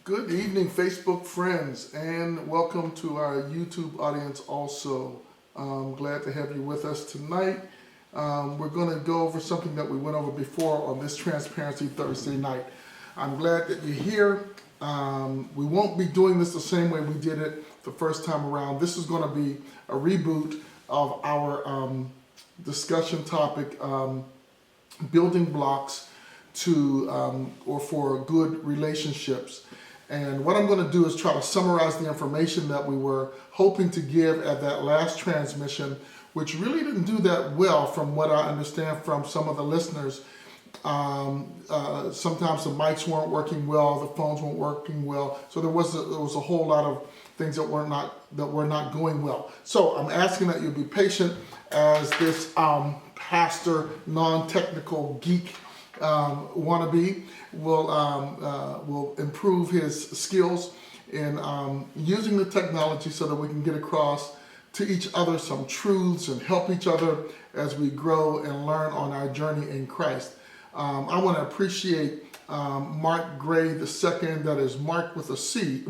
Good evening, Facebook friends, and welcome to our YouTube audience also. Glad to have you with us tonight. We're going to go over something that we went over before on this Transparency Thursday night. I'm glad that you're here. We won't be doing this the same way we did it the first time around. This is going to be a reboot of our discussion topic, building blocks to or for good relationships. And what I'm going to do is try to summarize the information that we were hoping to give at that last transmission, which really didn't do that well from what I understand from some of the listeners. Sometimes the mics weren't working well, the phones weren't working well, so there was a whole lot of things that were not going well. So I'm asking that you be patient as this pastor, non-technical geek wannabe will improve his skills in using the technology so that we can get across to each other some truths and help each other as we grow and learn on our journey in Christ. I want to appreciate Mark Gray II, that is Mark with a C,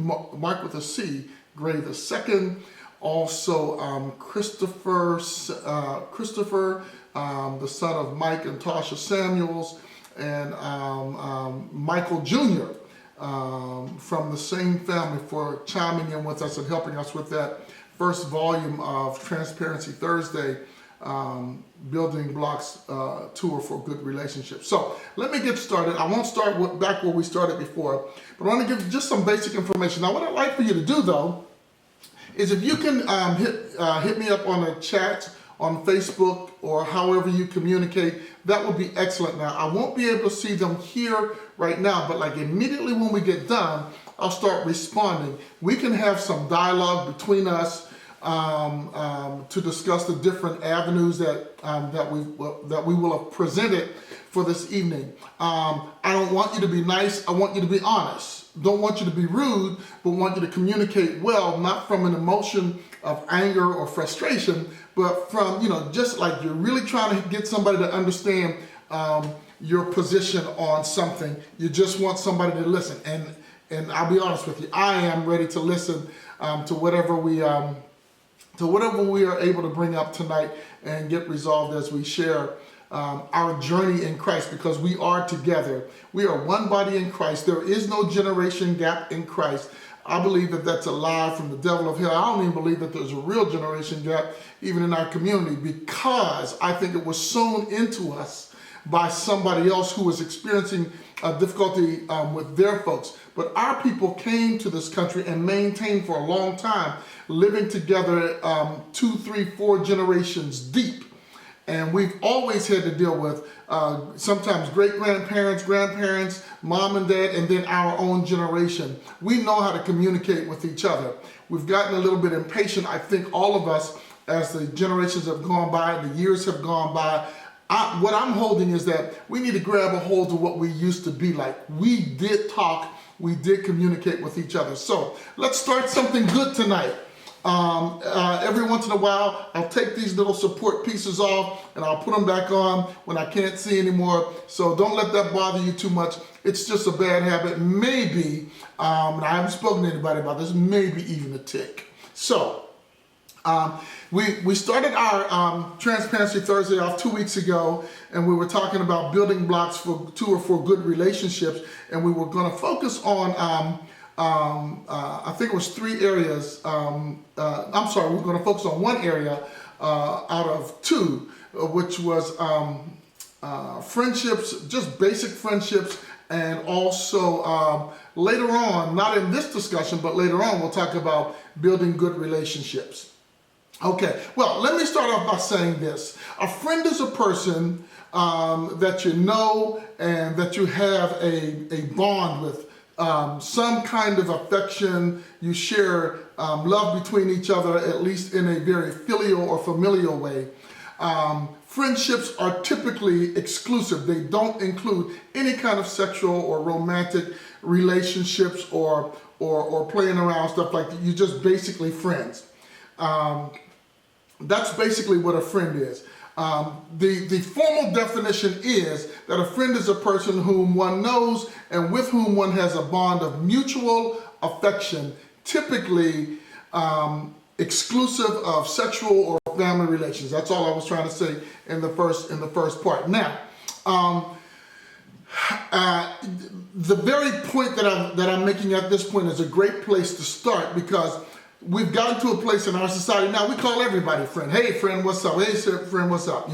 Gray II. Also Christopher, the son of Mike and Tasha Samuels, and Michael Jr. From the same family for chiming in with us and helping us with that first volume of Transparency Thursday, Building Blocks Tour for Good Relationships. So let me get started. I won't start back where we started before, but I want to give just some basic information. Now what I'd like for you to do though, is if you can hit me up on a chat on Facebook or however you communicate, that would be excellent. Now, I won't be able to see them here right now, but like immediately when we get done, I'll start responding. We can have some dialogue between us to discuss the different avenues that we will have presented for this evening. I don't want you to be nice, I want you to be honest. Don't want you to be rude, but want you to communicate well, not from an emotion of anger or frustration, but from, just like you're really trying to get somebody to understand your position on something. You just want somebody to listen. And I'll be honest with you, I am ready to listen to whatever we are able to bring up tonight and get resolved as we share our journey in Christ, because we are together. We are one body in Christ. There is no generation gap in Christ. I believe that that's a lie from the devil of hell. I don't even believe that there's a real generation gap even in our community, because I think it was sown into us by somebody else who was experiencing difficulty with their folks. But our people came to this country and maintained for a long time, living together 2, 3, 4 generations deep. And we've always had to deal with sometimes great-grandparents, grandparents, mom and dad, and then our own generation. We know how to communicate with each other. We've gotten a little bit impatient, I think, all of us, as the generations have gone by, the years have gone by. What I'm holding is that we need to grab a hold of what we used to be like. We did talk, we did communicate with each other. So let's start something good tonight. Every once in a while, I'll take these little support pieces off and I'll put them back on when I can't see anymore. So don't let that bother you too much. It's just a bad habit. Maybe, and I haven't spoken to anybody about this, maybe even a tick. So we started our Transparency Thursday off 2 weeks ago, and we were talking about building blocks for good relationships, and we were going to focus on I think it was 3 areas. I'm sorry, we're going to focus on one area out of 2, which was friendships, just basic friendships, and also later on, not in this discussion, but later on, we'll talk about building good relationships. Okay, well, let me start off by saying this. A friend is a person that you know and that you have a bond with. Some kind of affection, you share love between each other, at least in a very filial or familial way. Friendships are typically exclusive. They don't include any kind of sexual or romantic relationships or playing around, stuff like that. You're just basically friends. That's basically what a friend is. The formal definition is that a friend is a person whom one knows and with whom one has a bond of mutual affection, typically exclusive of sexual or family relations. That's all I was trying to say in the first part. Now, the very point that I'm making at this point is a great place to start, because we've gotten to a place in our society now we call everybody friend. Hey friend, what's up? Hey friend, what's up?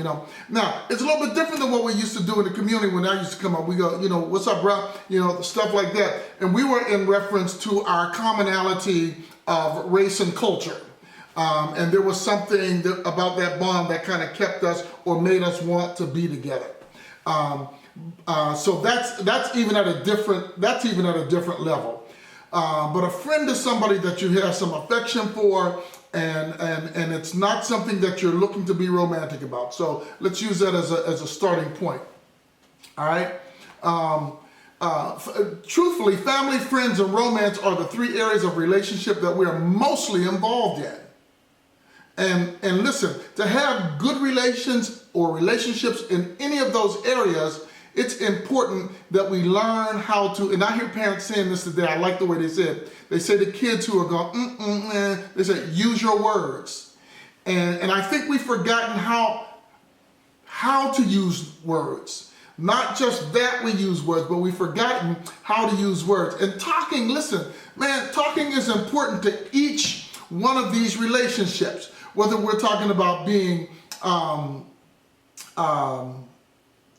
Now it's a little bit different than what we used to do in the community when I used to come up. We go, what's up, bro? Stuff like that. And we were in reference to our commonality of race and culture. And there was something about that bond that kind of kept us or made us want to be together. So that's even at a different level. But a friend is somebody that you have some affection for, and it's not something that you're looking to be romantic about. So let's use that as a starting point. All right. Truthfully, family, friends, and romance are the three areas of relationship that we are mostly involved in. And listen, to have good relations or relationships in any of those areas, it's important that we learn how to, and I hear parents saying this today, I like the way they said, they say to kids who are going, they say, use your words. And I think we've forgotten how to use words. Not just that we use words, but we've forgotten how to use words. And talking, listen, man, talking is important to each one of these relationships. Whether we're talking about being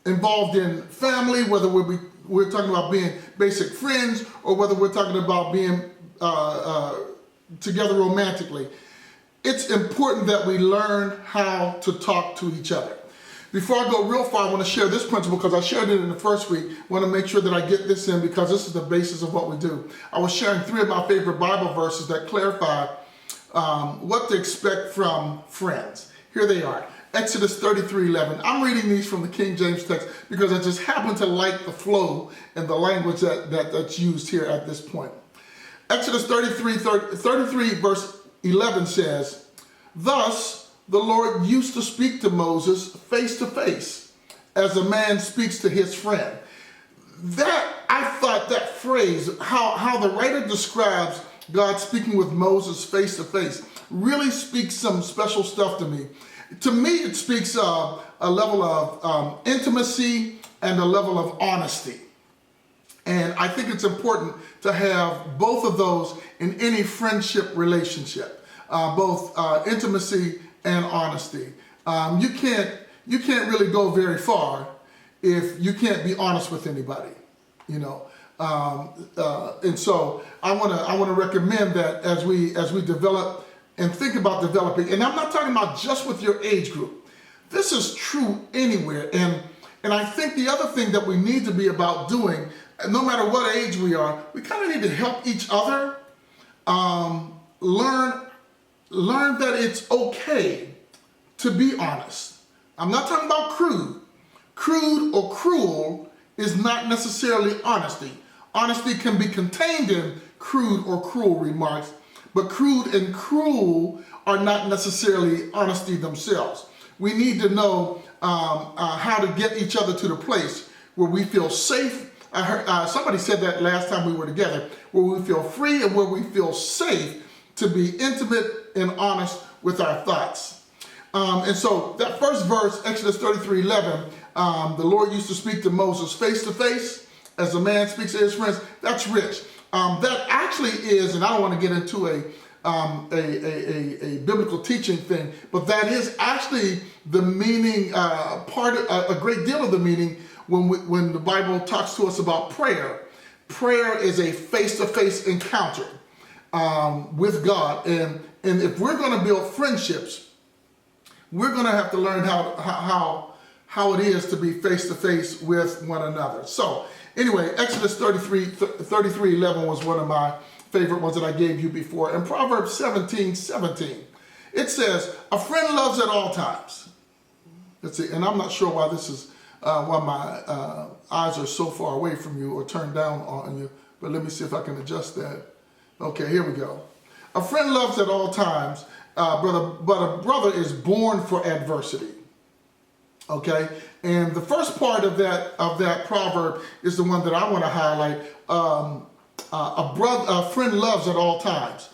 involved in family, whether we're talking about being basic friends, or whether we're talking about being together romantically. It's important that we learn how to talk to each other. Before I go real far, I want to share this principle because I shared it in the first week. I want to make sure that I get this in because this is the basis of what we do. I was sharing 3 of my favorite Bible verses that clarify what to expect from friends. Here they are. Exodus 33:11. I'm reading these from the King James text because I just happen to like the flow and the language that's used here at this point. Exodus 33 verse 11 says, "Thus the Lord used to speak to Moses face to face, as a man speaks to his friend." I thought that phrase, how the writer describes God speaking with Moses face to face, really speaks some special stuff to me. To me, it speaks of a level of intimacy and a level of honesty. And I think it's important to have both of those in any friendship relationship, both intimacy and honesty. You can't really go very far if you can't be honest with anybody, and so I want to recommend that as we develop and think about developing, and I'm not talking about just with your age group. This is true anywhere, and I think the other thing that we need to be about doing, no matter what age we are, we kind of need to help each other learn that it's okay to be honest. I'm not talking about crude. Crude or cruel is not necessarily honesty. Honesty can be contained in crude or cruel remarks, but crude and cruel are not necessarily honesty themselves. We need to know how to get each other to the place where we feel safe. I heard somebody said that last time we were together, where we feel free and where we feel safe to be intimate and honest with our thoughts. And so that first verse, Exodus 33:11, the Lord used to speak to Moses face to face, as a man speaks to his friends. That's rich. That actually is, and I don't want to get into a biblical teaching thing, but that is actually the meaning, a great deal of the meaning when the Bible talks to us about prayer. Prayer is a face-to-face encounter with God, and if we're going to build friendships, we're going to have to learn how it is to be face-to-face with one another. So anyway, Exodus 33:11 was one of my favorite ones that I gave you before. And Proverbs 17:17, it says, "A friend loves at all times." Let's see, and I'm not sure why this is, why my eyes are so far away from you or turned down on you, but let me see if I can adjust that. Okay, here we go. "A friend loves at all times, but a brother is born for adversity." Okay, and the first part of that proverb is the one that I want to highlight. A friend loves at all times.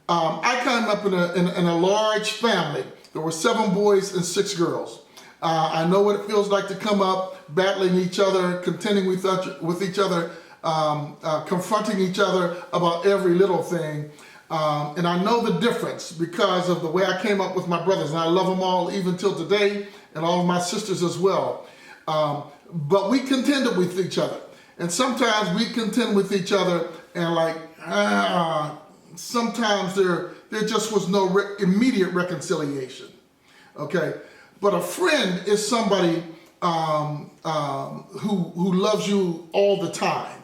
I came up in a large family. There were 7 boys and 6 girls. I know what it feels like to come up battling each other, contending with each other, confronting each other about every little thing. And I know the difference because of the way I came up with my brothers. And I love them all even till today, and all of my sisters as well. But we contended with each other. And sometimes we contend with each other and sometimes there just was no immediate reconciliation. Okay? But a friend is somebody who loves you all the time.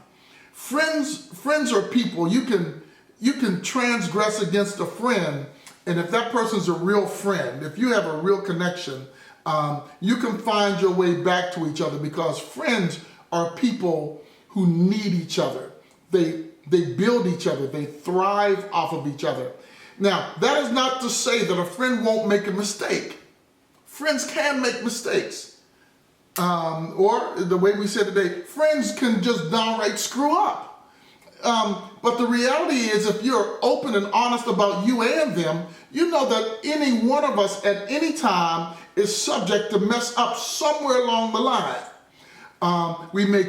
Friends are people. You can transgress against a friend, and if that person's a real friend, if you have a real connection, you can find your way back to each other, because friends are people who need each other. They build each other. They thrive off of each other. Now, that is not to say that a friend won't make a mistake. Friends can make mistakes. Or the way we said today, friends can just downright screw up. But the reality is, if you're open and honest about you and them, you know that any one of us at any time is subject to mess up somewhere along the line. We may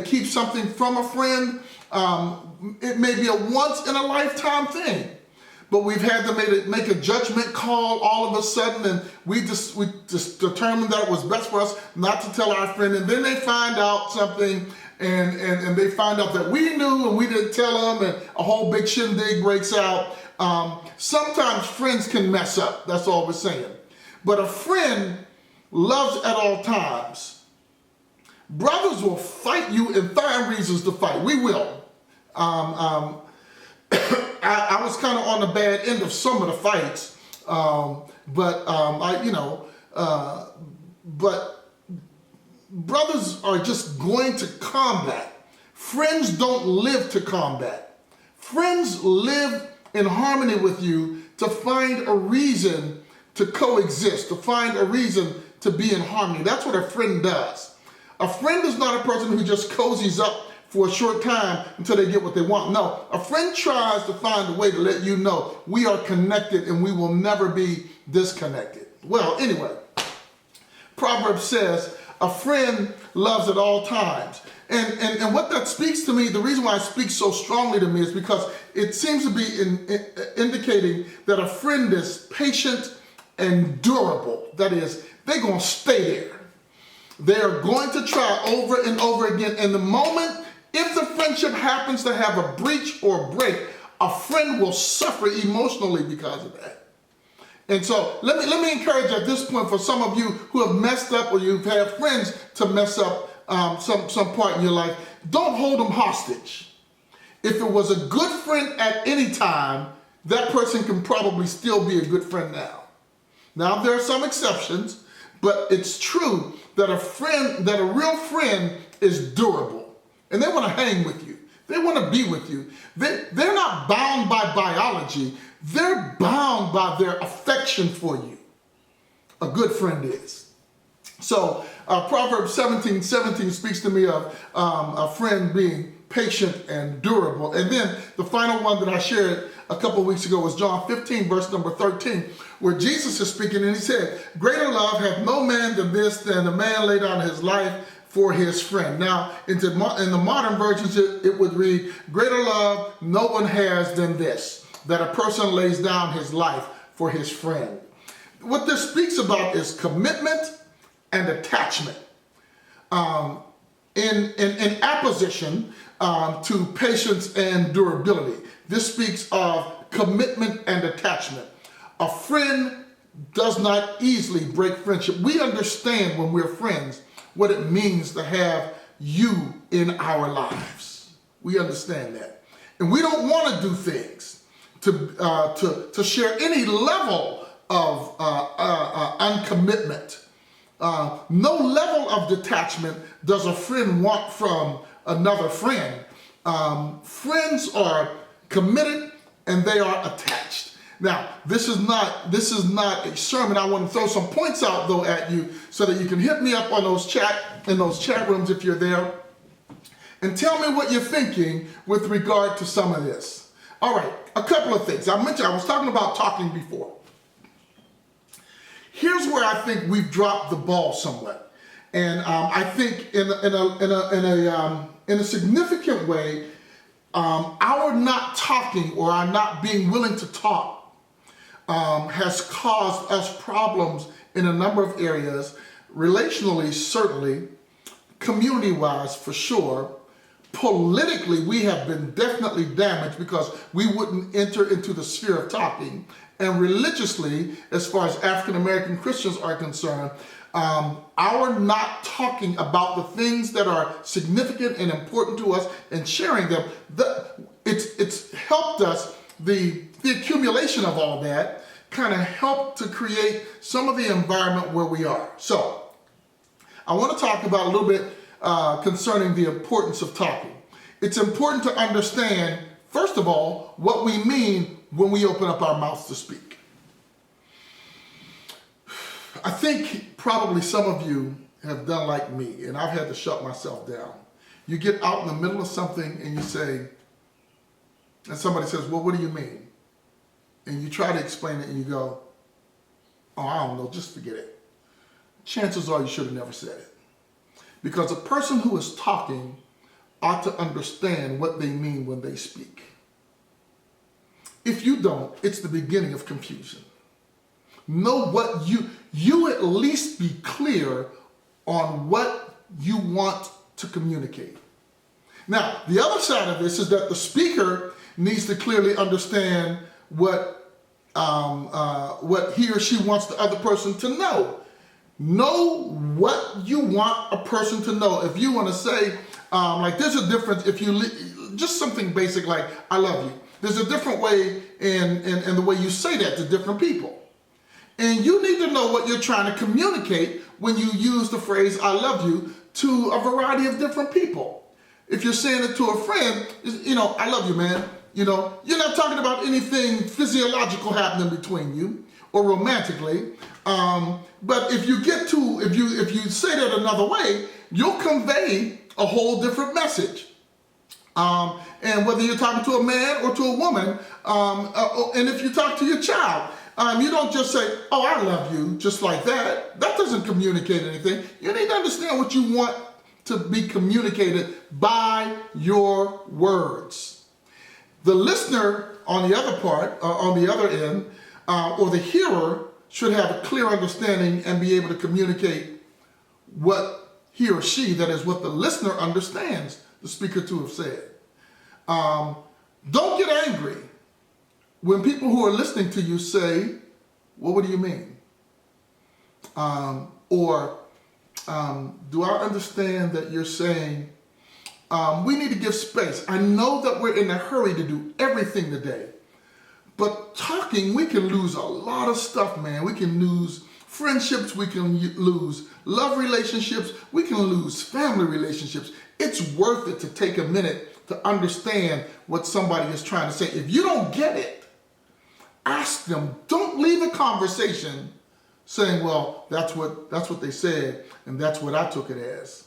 keep something from a friend. It may be a once in a lifetime thing, but we've had to make a judgment call all of a sudden, and we just determined that it was best for us not to tell our friend, and then they find out something, and they find out that we knew and we didn't tell them, and a whole big shindig breaks out. Sometimes friends can mess up. That's all we're saying. But a friend loves at all times. Brothers will fight you and find reasons to fight. We will. I was kind of on the bad end of some of the fights, but brothers are just going to combat. Friends don't live to combat. Friends live in harmony with you to find a reason to coexist, to find a reason to be in harmony. That's what a friend does. A friend is not a person who just cozies up for a short time until they get what they want. No, a friend tries to find a way to let you know we are connected and we will never be disconnected. Well, anyway, Proverbs says a friend loves at all times. And what that speaks to me, the reason why it speaks so strongly to me is because it seems to be indicating that a friend is patient and durable. That is, they're going to stay there. They're going to try over and over again. And the moment, if the friendship happens to have a breach or a break, a friend will suffer emotionally because of that. And so let me encourage at this point, for some of you who have messed up, or you've had friends to mess up some part in your life, don't hold them hostage. If it was a good friend at any time, that person can probably still be a good friend now. Now, there are some exceptions, but it's true that a real friend is durable, and they want to hang with you. They want to be with you. They're not bound by biology. They're bound by their affection for you. A good friend is. So Proverbs 17:17 speaks to me of a friend being patient and durable. And then the final one that I shared a couple of weeks ago was John 15, verse number 13, where Jesus is speaking, and he said, "Greater love hath no man than this, than a man lay down his life for his friend." Now, in the modern versions, it would read, "Greater love no one has than this, that a person lays down his life for his friend." What this speaks about is commitment and attachment. In opposition to patience and durability. This speaks of commitment and attachment. A friend does not easily break friendship. We understand when we're friends what it means to have you in our lives. We understand that. And we don't want to do things to share any level of uncommitment. No level of detachment does a friend want from another friend. Friends are committed and they are attached. Now, this is not a sermon. I want to throw some points out though at you so that you can hit me up on those chat rooms if you're there, and tell me what you're thinking with regard to some of this. All right, a couple of things. I was talking about talking before. Here's where I think we've dropped the ball somewhat, and I think in a significant way, our not talking or our not being willing to talk has caused us problems in a number of areas, relationally certainly, community-wise for sure. Politically, we have been definitely damaged because we wouldn't enter into the sphere of talking. And religiously, as far as African American Christians are concerned, our not talking about the things that are significant and important to us and sharing them, it's helped us, the accumulation of all that kind of helped to create some of the environment where we are. So I want to talk about a little bit concerning the importance of talking. It's important to understand, first of all, what we mean when we open up our mouths to speak. I think probably some of you have done like me, and I've had to shut myself down. You get out in the middle of something and you say, and somebody says, well, what do you mean? And you try to explain it and you go, oh, I don't know, just forget it. Chances are you should have never said it. Because a person who is talking ought to understand what they mean when they speak. If you don't, it's the beginning of confusion. Know what you at least be clear on what you want to communicate. Now, the other side of this is that the speaker needs to clearly understand what he or she wants the other person to know. Know what you want a person to know. If you want to say, like there's a difference if you, just something basic like, I love you. There's a different way in the way you say that to different people. And you need to know what you're trying to communicate when you use the phrase, I love you, to a variety of different people. If you're saying it to a friend, I love you, man. You're not talking about anything physiological happening between you or romantically. But if you say that another way, you'll convey a whole different message. And whether you're talking to a man or to a woman, and if you talk to your child, you don't just say, oh, I love you, just like that. That doesn't communicate anything. You need to understand what you want to be communicated by your words. The listener on the other part, on the other end, or the hearer should have a clear understanding and be able to communicate what he or she, that is what the listener understands the speaker to have said. Don't get angry when people who are listening to you say, well, what do you mean? Do I understand that you're saying, we need to give space. I know that we're in a hurry to do everything today, but talking, we can lose a lot of stuff, man. We can lose friendships, we can lose love relationships, we can lose family relationships. It's worth it to take a minute to understand what somebody is trying to say. If you don't get it, ask them. Don't leave a conversation saying, well, that's what they said, and that's what I took it as.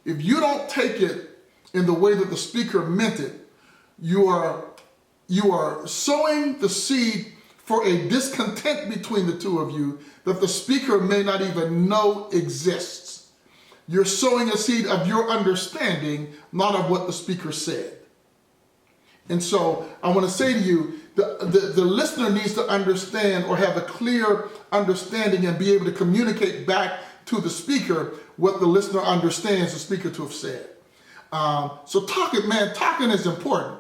If you don't take it in the way that the speaker meant it, you are sowing the seed for a discontent between the two of you that the speaker may not even know exists. You're sowing a seed of your understanding, not of what the speaker said. And so I want to say to you, the listener needs to understand or have a clear understanding and be able to communicate back to the speaker what the listener understands the speaker to have said. So talking is important.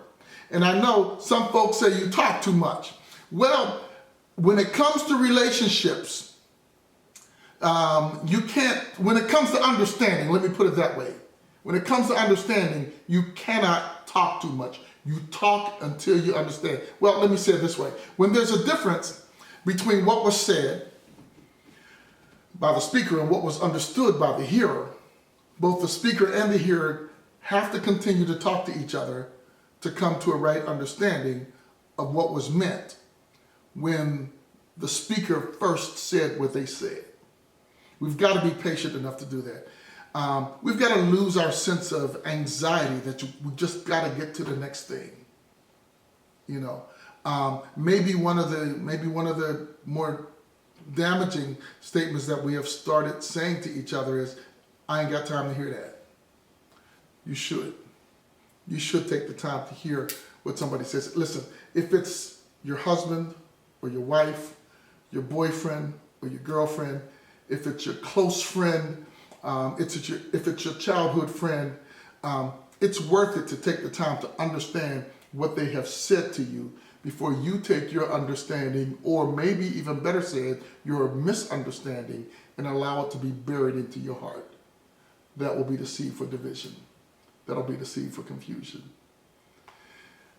And I know some folks say you talk too much. Well, when it comes to relationships, when it comes to understanding, let me put it that way. When it comes to understanding, you cannot talk too much. You talk until you understand. Well, let me say it this way. When there's a difference between what was said by the speaker and what was understood by the hearer, both the speaker and the hearer have to continue to talk to each other to come to a right understanding of what was meant. when the speaker first said what they said. We've got to be patient enough to do that. We've got to lose our sense of anxiety that we just got to get to the next thing. You know, maybe one of the more damaging statements that we have started saying to each other is, "I ain't got time to hear that." You should. You should take the time to hear what somebody says. Listen, if it's your husband or your wife, your boyfriend or your girlfriend, if it's your close friend, if it's your childhood friend, it's worth it to take the time to understand what they have said to you before you take your understanding, or maybe even better said, your misunderstanding, and allow it to be buried into your heart. That will be the seed for division. That'll be the seed for confusion.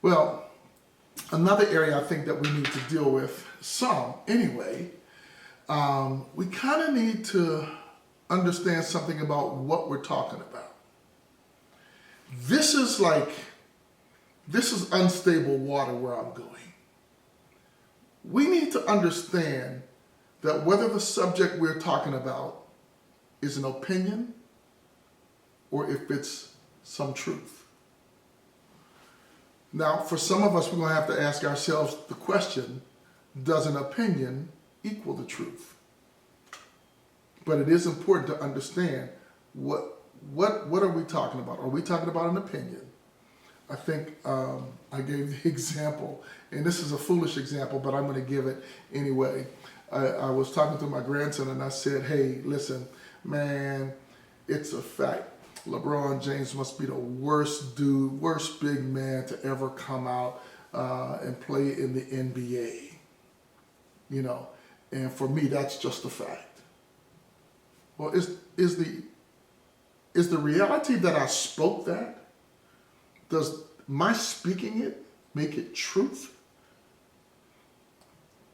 Well, another area I think that we need to deal with, some anyway, we kind of need to understand something about what we're talking about. This is unstable water where I'm going. We need to understand that whether the subject we're talking about is an opinion or if it's some truth. Now, for some of us, we're going to have to ask ourselves the question, does an opinion equal the truth? But it is important to understand what are we talking about? Are we talking about an opinion? I think I gave the example, and this is a foolish example, but I'm going to give it anyway. I was talking to my grandson and I said, "Hey, listen, man, it's a fact. LeBron James must be the worst big man to ever come out and play in the NBA. You know, and for me, that's just a fact." Well, is the reality that I spoke that? Does my speaking it make it truth?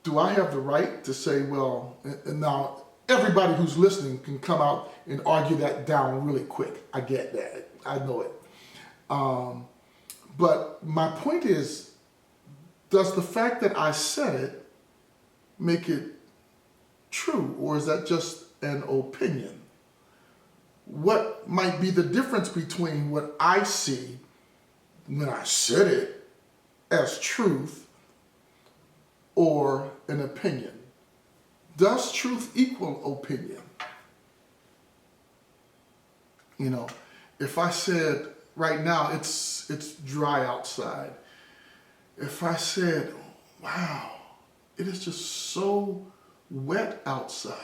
Do I have the right to say, well, and now everybody who's listening can come out and argue that down really quick. I get that. I know it. But my point is, does the fact that I said it make it true, or is that just an opinion? What might be the difference between what I see when I said it as truth or an opinion? Does truth equal opinion? You know, if I said right now it's dry outside, if I said, wow, it is just so wet outside,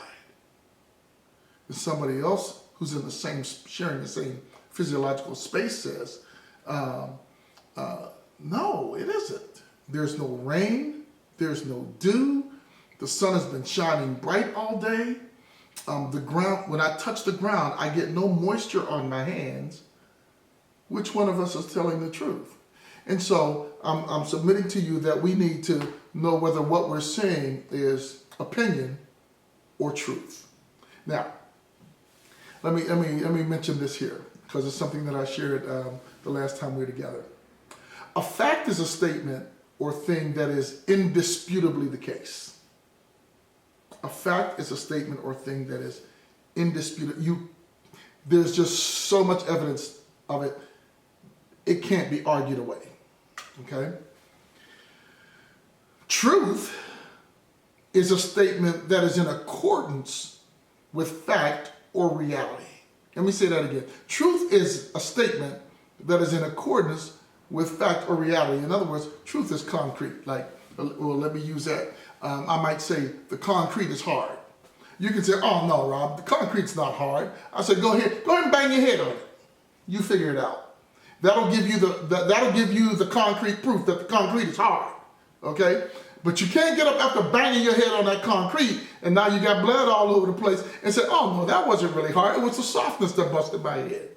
and somebody else who's in the same, sharing the same physiological space says, no, it isn't. There's no rain, there's no dew, the sun has been shining bright all day. The ground, when I touch the ground, I get no moisture on my hands. Which one of us is telling the truth? And so I'm submitting to you that we need to know whether what we're saying is opinion or truth. Now, let me mention this here, because it's something that I shared the last time we were together. A fact is a statement or thing that is indisputably the case. A fact is a statement or thing that is indisputable. There's just so much evidence of it, it can't be argued away. Okay? Truth is a statement that is in accordance with fact or reality. Let me say that again. Truth is a statement that is in accordance with fact or reality. In other words, truth is concrete. Like, well, let me use that. I might say the concrete is hard. You can say, oh no, Rob, the concrete's not hard. I said, go ahead and bang your head on it. You figure it out. That'll give you the concrete proof that the concrete is hard. Okay? But you can't get up after banging your head on that concrete and now you got blood all over the place and say, oh no, that wasn't really hard. It was the softness that busted my head.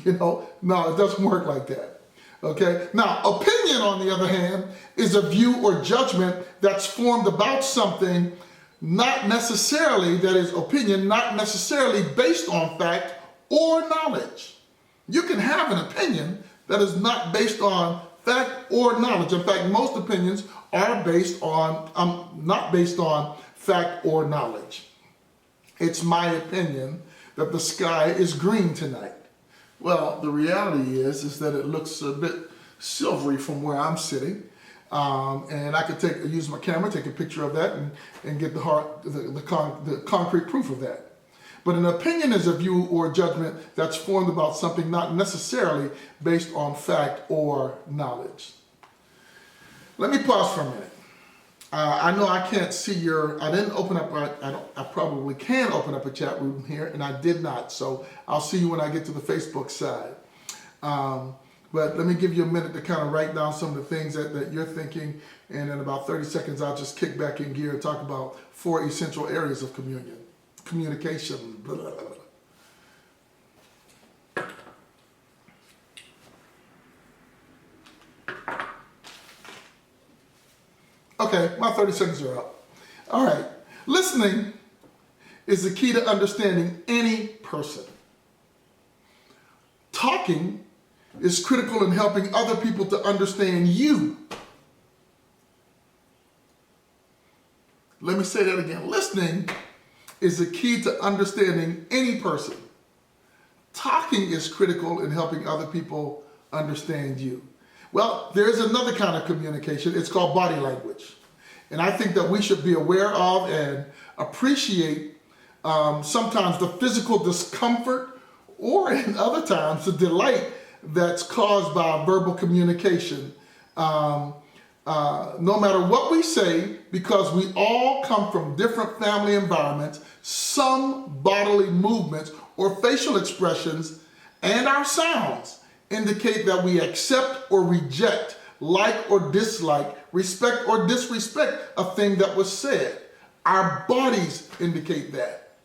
You know? No, it doesn't work like that. Okay? Now, opinion, on the other hand, is a view or judgment that's formed about something, not necessarily, that is opinion, not necessarily based on fact or knowledge. You can have an opinion that is not based on fact or knowledge. In fact, most opinions are based on, not based on fact or knowledge. It's my opinion that the sky is green tonight. Well, the reality is that it looks a bit silvery from where I'm sitting. And I could use my camera, take a picture of that, and get the concrete proof of that. But an opinion is a view or judgment that's formed about something not necessarily based on fact or knowledge. Let me pause for a minute. I know I can't see I didn't open up, I probably can open up a chat room here, and I did not. So I'll see you when I get to the Facebook side. But let me give you a minute to kind of write down some of the things that you're thinking. And in about 30 seconds, I'll just kick back in gear and talk about 4 essential areas of communication. Blah, blah, blah. Okay, my 30 seconds are up. All right. Listening is the key to understanding any person. Talking is critical in helping other people to understand you. Let me say that again. Listening is the key to understanding any person. Talking is critical in helping other people understand you. Well, there is another kind of communication. It's called body language. And I think that we should be aware of and appreciate sometimes the physical discomfort, or in other times the delight that's caused by verbal communication. No matter what we say, because we all come from different family environments, some bodily movements or facial expressions and our sounds indicate that we accept or reject, like or dislike, respect or disrespect a thing that was said. Our bodies indicate that.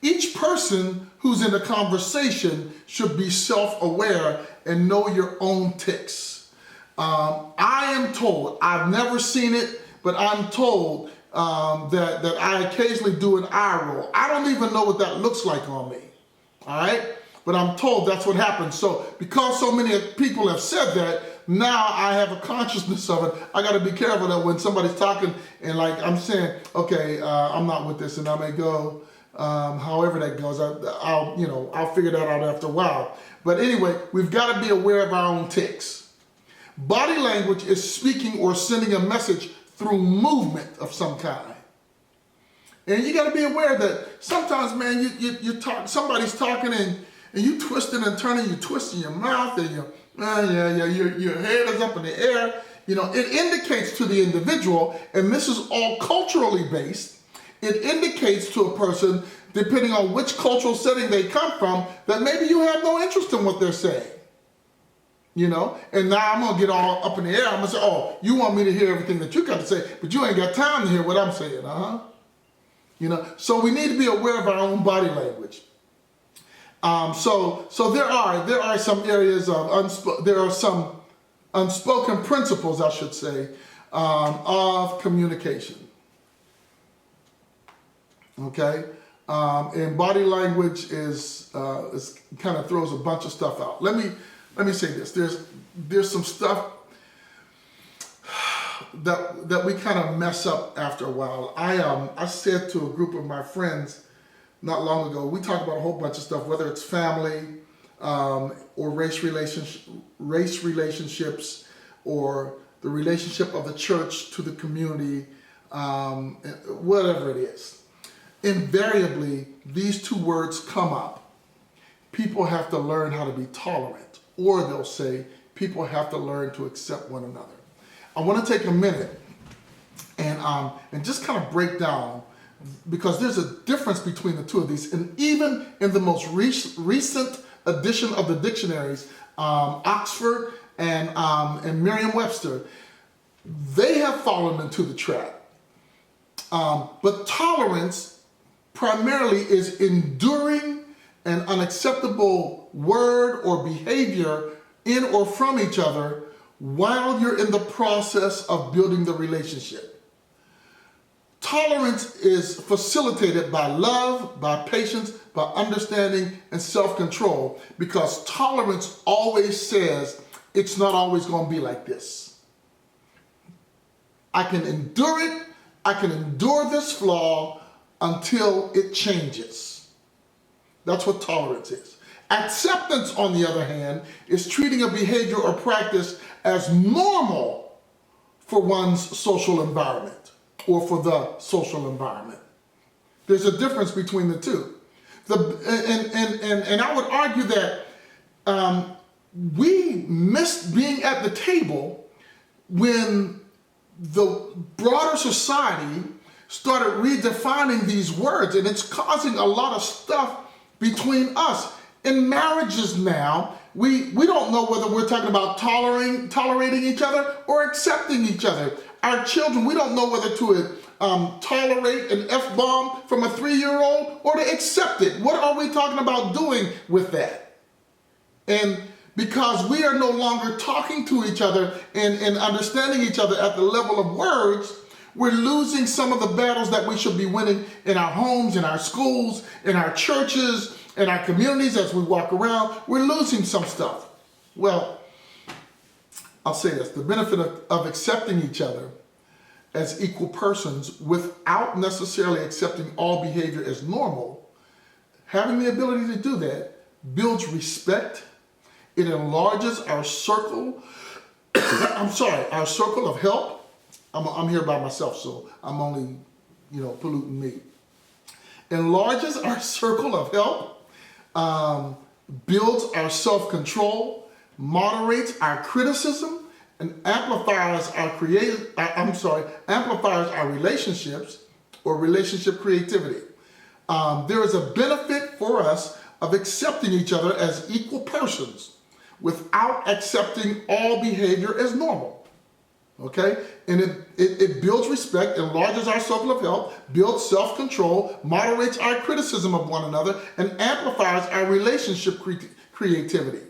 Each person who's in a conversation should be self-aware and know your own tics. I am told, I've never seen it, but I'm told that I occasionally do an eye roll. I don't even know what that looks like on me, all right? But I'm told that's what happens. So because so many people have said that, now I have a consciousness of it. I got to be careful that when somebody's talking and like I'm saying, okay, I'm not with this, and I may go, however that goes. I'll figure that out after a while. But anyway, we've got to be aware of our own tics. Body language is speaking or sending a message through movement of some kind. And you got to be aware that sometimes, man, you talk, somebody's talking and you twisting and turning, you twisting your mouth, and your head is up in the air. You know, it indicates to the individual, and this is all culturally based, it indicates to a person, depending on which cultural setting they come from, that maybe you have no interest in what they're saying. You know, and now I'm going to get all up in the air. I'm going to say, oh, you want me to hear everything that you got to say, but you ain't got time to hear what I'm saying, You know, so we need to be aware of our own body language. So there are some areas of there are some unspoken principles, I should say, of communication. Okay, and body language is kind of throws a bunch of stuff out. Let me say this. There's some stuff that we kind of mess up after a while. I said to a group of my friends not long ago, we talked about a whole bunch of stuff, whether it's family or race relationships, or the relationship of the church to the community, whatever it is. Invariably, these two words come up. People have to learn how to be tolerant, or they'll say people have to learn to accept one another. I want to take a minute and just kind of break down, because there's a difference between the two of these. And even in the most recent edition of the dictionaries, Oxford and Merriam-Webster, they have fallen into the trap. But tolerance primarily is enduring an unacceptable word or behavior in or from each other while you're in the process of building the relationship. Tolerance is facilitated by love, by patience, by understanding and self-control, because tolerance always says, it's not always going to be like this. I can endure it. I can endure this flaw until it changes. That's what tolerance is. Acceptance, on the other hand, is treating a behavior or practice as normal for one's social environment or for the social environment. There's a difference between the two. And I would argue that we missed being at the table when the broader society started redefining these words, and it's causing a lot of stuff between us. In marriages now, we don't know whether we're talking about tolerating each other or accepting each other. Our children, we don't know whether to tolerate an F-bomb from a 3-year-old or to accept it. What are we talking about doing with that? And because we are no longer talking to each other and understanding each other at the level of words, we're losing some of the battles that we should be winning in our homes, in our schools, in our churches, in our communities as we walk around. We're losing some stuff. Well, I'll say this. The benefit of accepting each other as equal persons without necessarily accepting all behavior as normal, having the ability to do that builds respect. It enlarges our circle. Our circle of help. I'm here by myself, so I'm only, polluting me. Enlarges our circle of help, builds our self-control, moderates our criticism, and amplifies our relationships or relationship creativity. There is a benefit for us of accepting each other as equal persons without accepting all behavior as normal. Okay? And it builds respect, enlarges our circle of help, builds self-control, moderates our criticism of one another, and amplifies our relationship creativity.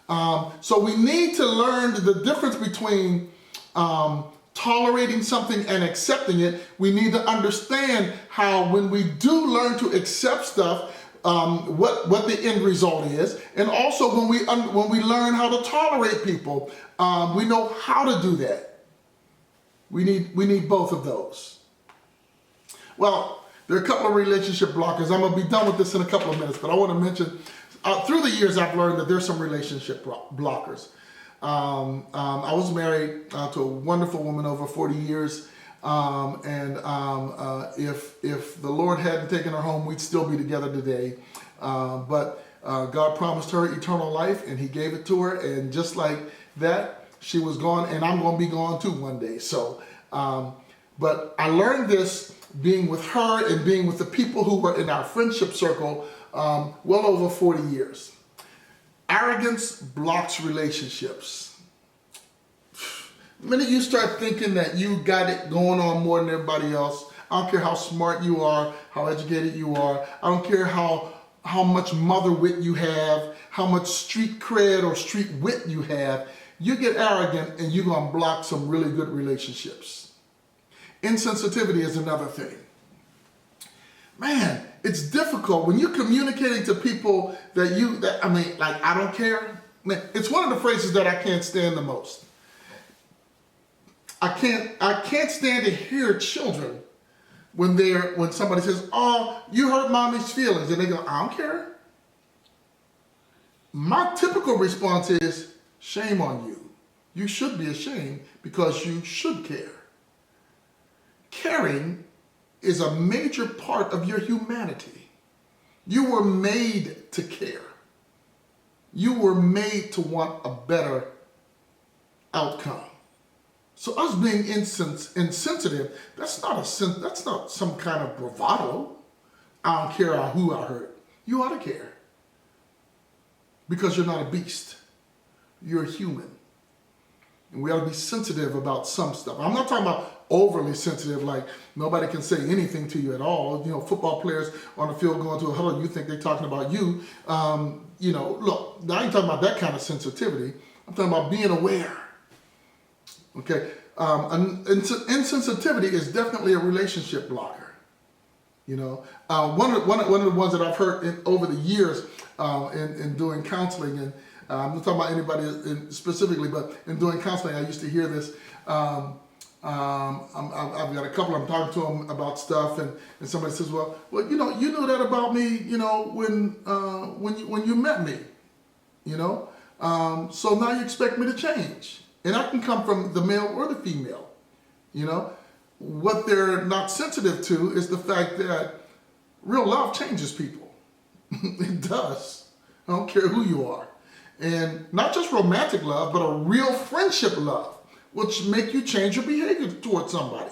So we need to learn the difference between tolerating something and accepting it. We need to understand how when we do learn to accept stuff, what the end result is, and also when we learn how to tolerate people, we know how to do that. We need both of those. Well, there are a couple of relationship blockers. I'm going to be done with this in a couple of minutes, but I want to mention, through the years I've learned that there's some relationship blockers. I was married to a wonderful woman over 40 years, and if the Lord hadn't taken her home, we'd still be together today. But God promised her eternal life, and He gave it to her, and just like that, she was gone, and I'm going to be gone too one day. So, but I learned this being with her and being with the people who were in our friendship circle well over 40 years. Arrogance blocks relationships. The minute you start thinking that you got it going on more than everybody else, I don't care how smart you are, how educated you are, I don't care how much mother wit you have, how much street cred or street wit you have, you get arrogant and you're going to block some really good relationships. Insensitivity is another thing. Man, it's difficult when you're communicating to people I don't care. Man, it's one of the phrases that I can't stand the most. I can't stand to hear children when somebody says, "Oh, you hurt mommy's feelings," and they go, "I don't care." My typical response is, shame on you. You should be ashamed because you should care. Caring is a major part of your humanity. You were made to care. You were made to want a better outcome. So us being insensitive, that's not some kind of bravado. I don't care who I hurt. You ought to care. Because you're not a beast. You're a human. And we ought to be sensitive about some stuff. I'm not talking about overly sensitive, like nobody can say anything to you at all. Football players on the field going to a huddle, you think they're talking about you. Look, I ain't talking about that kind of sensitivity. I'm talking about being aware. Okay? Insensitivity is definitely a relationship blocker. One of the ones that I've heard over the years in doing counseling, and I'm not talking about anybody specifically, but in doing counseling, I used to hear this. I've got a couple. I'm talking to them about stuff, and somebody says, "Well, you knew that about me, when you met me, so now you expect me to change." And I can come from the male or the female. What they're not sensitive to is the fact that real love changes people. It does. I don't care who you are, and not just romantic love, but a real friendship love, which make you change your behavior towards somebody.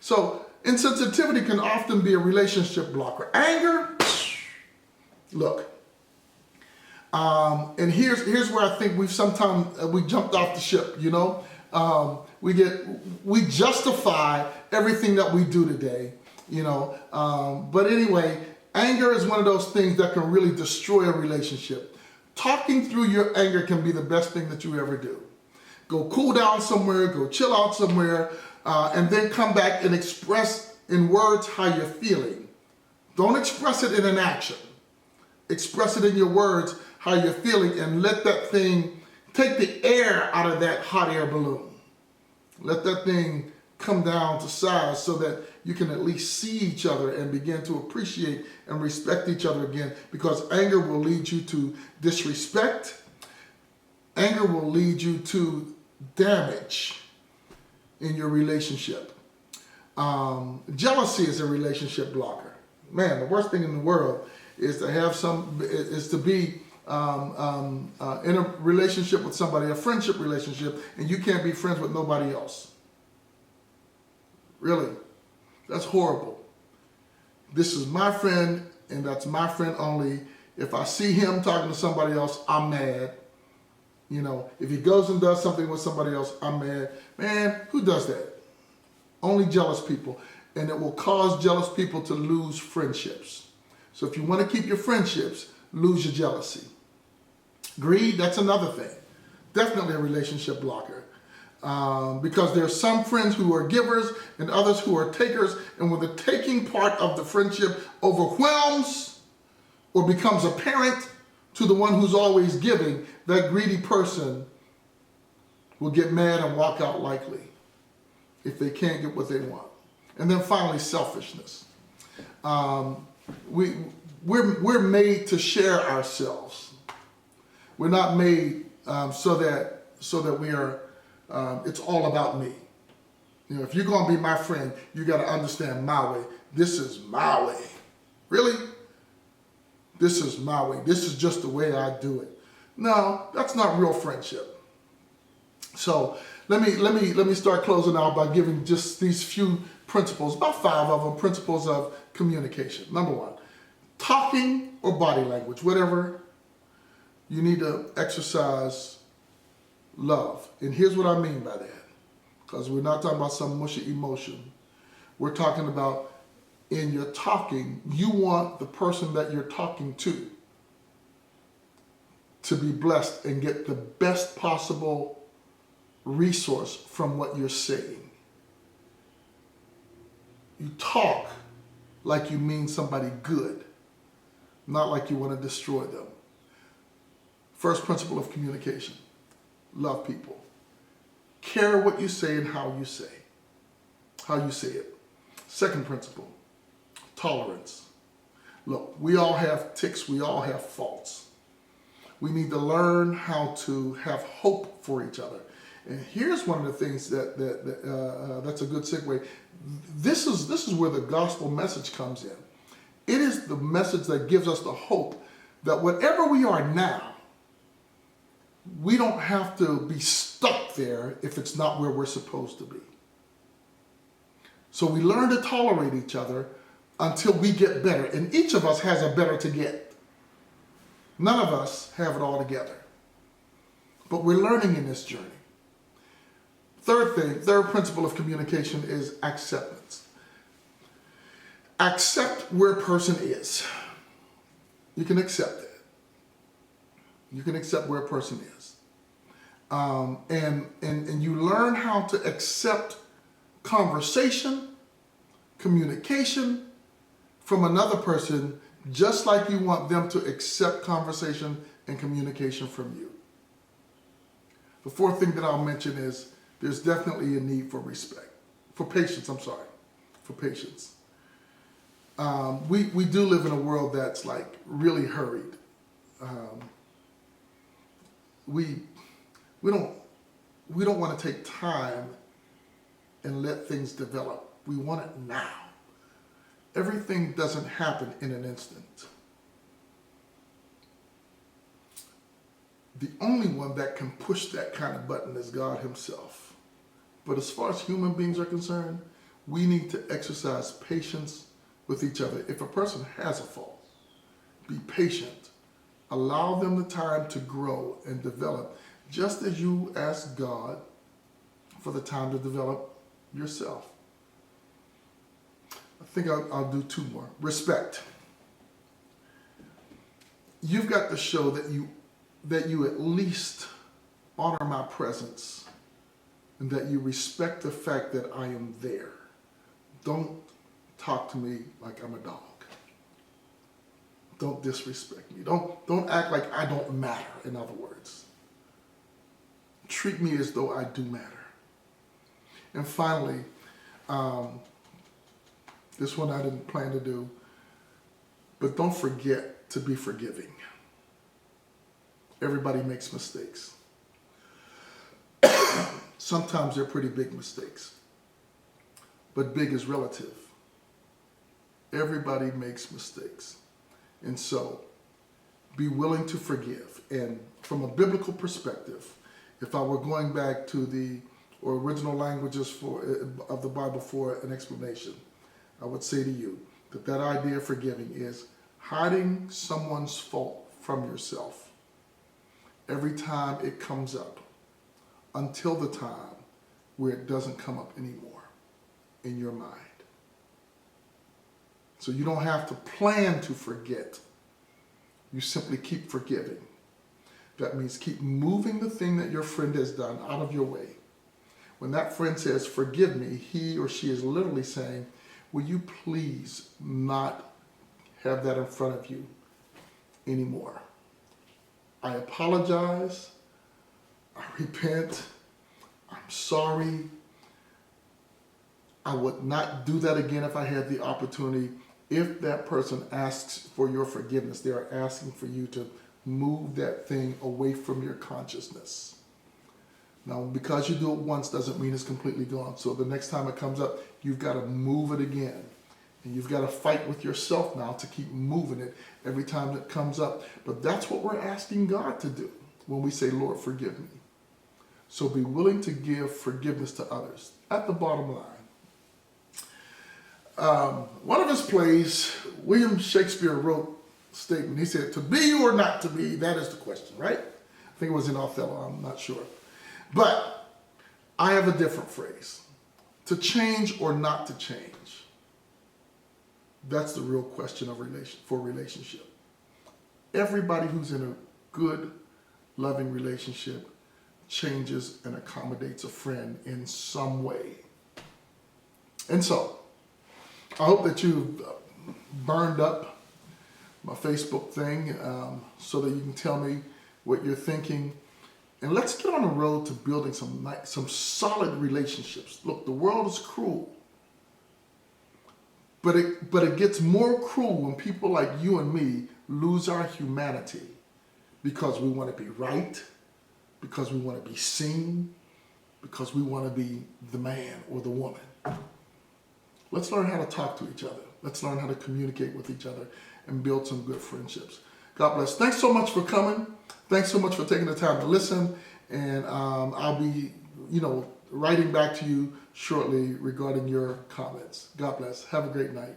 So insensitivity can often be a relationship blocker. Anger, look, and here's where I think we jumped off the ship. We justify everything that we do today. But anyway, anger is one of those things that can really destroy a relationship. Talking through your anger can be the best thing that you ever do. Go cool down somewhere, go chill out somewhere, and then come back and express in words how you're feeling. Don't express it in an action. Express it in your words how you're feeling, and let that thing take the air out of that hot air balloon. Let that thing come down to size so that you can at least see each other and begin to appreciate and respect each other again, because anger will lead you to disrespect. Anger will lead you to damage in your relationship. Jealousy is a relationship blocker. Man, the worst thing in the world is to be in a relationship with somebody, a friendship relationship, and you can't be friends with nobody else. Really, that's horrible. This is my friend, and that's my friend only. If I see him talking to somebody else, I'm mad. If he goes and does something with somebody else, I'm mad. Man, who does that? Only jealous people. And it will cause jealous people to lose friendships. So if you want to keep your friendships, lose your jealousy. Greed, that's another thing. Definitely a relationship blocker. Because there are some friends who are givers and others who are takers. And when the taking part of the friendship overwhelms or becomes apparent to the one who's always giving, that greedy person will get mad and walk out likely if they can't get what they want. And then finally, selfishness. We're made to share ourselves. We're not made so that we are. It's all about me. If you're going to be my friend, you got to understand my way. This is my way. Really? This is my way. This is just the way I do it. No, that's not real friendship. So let me start closing out by giving just these few principles, about 5 of them, principles of communication. Number 1, talking or body language, whatever, you need to exercise love. And here's what I mean by that, because we're not talking about some mushy emotion. We're talking about, in your talking, you want the person that you're talking to be blessed and get the best possible resource from what you're saying. You talk like you mean somebody good, not like you want to destroy them. First principle of communication: love people. Care what you say and how you say it. Second principle: tolerance. Look, we all have tics, we all have faults. We need to learn how to have hope for each other. And here's one of the things that's a good segue. This is where the gospel message comes in. It is the message that gives us the hope that whatever we are now, we don't have to be stuck there if it's not where we're supposed to be. So we learn to tolerate each other until we get better. And each of us has a better to get. None of us have it all together. But we're learning in this journey. Third principle of communication is acceptance. Accept where a person is. You can accept it. You can accept where a person is. And you learn how to accept conversation, communication from another person, just like you want them to accept conversation, and communication from you. The fourth thing that I'll mention is there's definitely a need for patience. For patience. We do live in a world that's like really hurried. We don't want to take time and let things develop. We want it now. Everything doesn't happen in an instant. The only one that can push that kind of button is God himself. But as far as human beings are concerned, we need to exercise patience with each other. If a person has a fault, be patient. Allow them the time to grow and develop, just as you ask God for the time to develop yourself. I think I'll do two more. Respect. You've got to show that you at least honor my presence and that you respect the fact that I am there. Don't talk to me like I'm a dog. Don't disrespect me. Don't act like I don't matter, in other words. Treat me as though I do matter. And finally, this one I didn't plan to do, but don't forget to be forgiving. Everybody makes mistakes. Sometimes they're pretty big mistakes, but big is relative. Everybody makes mistakes. And so be willing to forgive. And from a biblical perspective, if I were going back to the original languages of the Bible for an explanation, I would say to you that idea of forgiving is hiding someone's fault from yourself every time it comes up until the time where it doesn't come up anymore in your mind. So you don't have to plan to forget. You simply keep forgiving. That means keep moving the thing that your friend has done out of your way. When that friend says, forgive me, he or she is literally saying, will you please not have that in front of you anymore? I apologize. I repent. I'm sorry. I would not do that again if I had the opportunity. If that person asks for your forgiveness, they are asking for you to move that thing away from your consciousness. Now, because you do it once doesn't mean it's completely gone. So the next time it comes up, you've got to move it again. And you've got to fight with yourself now to keep moving it every time it comes up. But that's what we're asking God to do when we say, Lord, forgive me. So be willing to give forgiveness to others. At the bottom line, one of his plays, William Shakespeare wrote a statement. He said, to be or not to be, that is the question, right? I think it was in Othello, I'm not sure. But I have a different phrase. To change or not to change. That's the real question of relationship. Everybody who's in a good, loving relationship changes and accommodates a friend in some way. And so, I hope that you've burned up my Facebook thing so that you can tell me what you're thinking. And let's get on the road to building some solid relationships. Look, the world is cruel. But it gets more cruel when people like you and me lose our humanity because we want to be right, because we want to be seen, because we want to be the man or the woman. Let's learn how to talk to each other. Let's learn how to communicate with each other and build some good friendships. God bless. Thanks so much for coming. Thanks so much for taking the time to listen. And I'll be, writing back to you shortly regarding your comments. God bless. Have a great night.